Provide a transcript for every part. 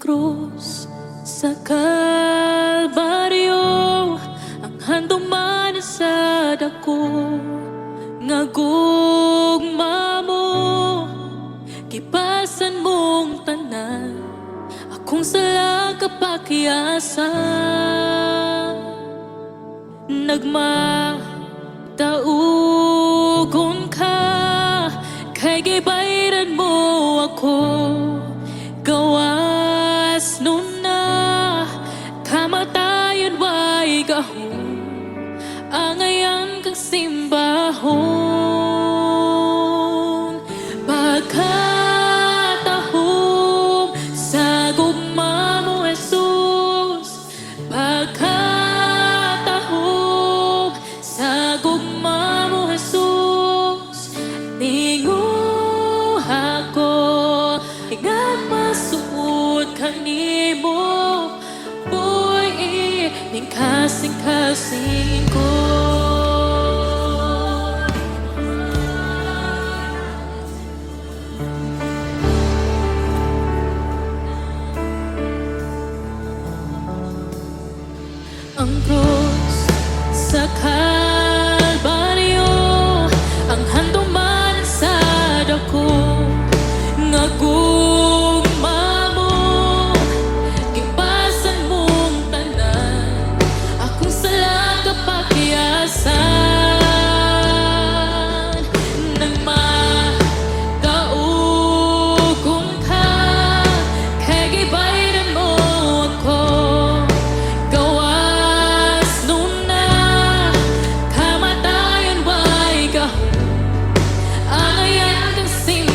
krus sa Kalbaryo, ang handong manasad ako nga gugma mo, kipasan mong tanan akong sala kapakiyasan. Nagmataugon ka kay gibayran mo ako, gawas nun na kamatayon way gahom, angayan kang simbahon. Pagkatahom sa gugma mo, Jesus, pagkatahom sa gugma mo, Jesus, ninguha ako nga masuod kanimo, boy, ning kasing-kasing ko. Ang krus sa Kalbaryo, ang handong manasad ako nga gugma mo, kipasan mong tanan akong sala kapakiyasan. Nang makaugong ka kay gibayran mo ako, gawas nun na kamatayon way gahom, angayan kang simbahon.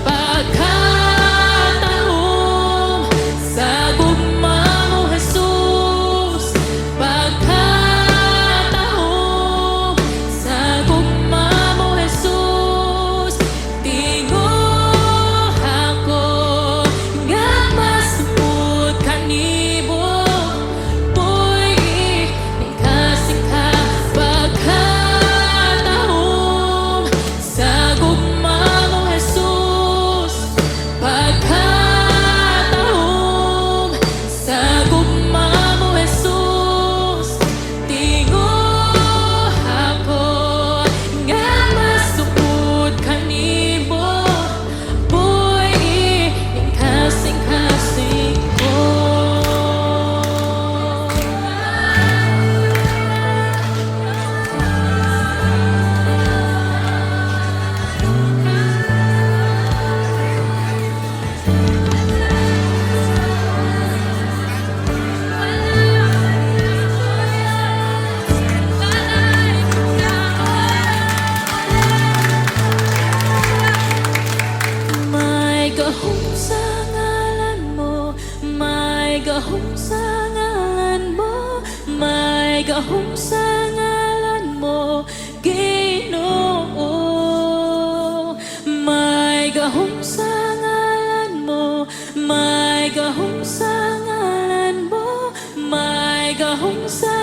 Pagkatahom sa gugma mo, Jesus, pagkatahom sa gugma mo, Jesus, tinguha ko nga masupod kanimo, boy, ning kasing-ka. Pagkatahom sa gugma mo, Jesus, pagkatahom sa gugma mo, Jesus, tinguha ko nga masupod kanimo, boy, ning kasing-kasing ko. May gahom sa ngalan mo, may gahom sa ngalan mo, may gahom sa ngalan mo, Ginoo. May gahom sa ngalan mo, may gahom sa ngalan mo, may gahom sa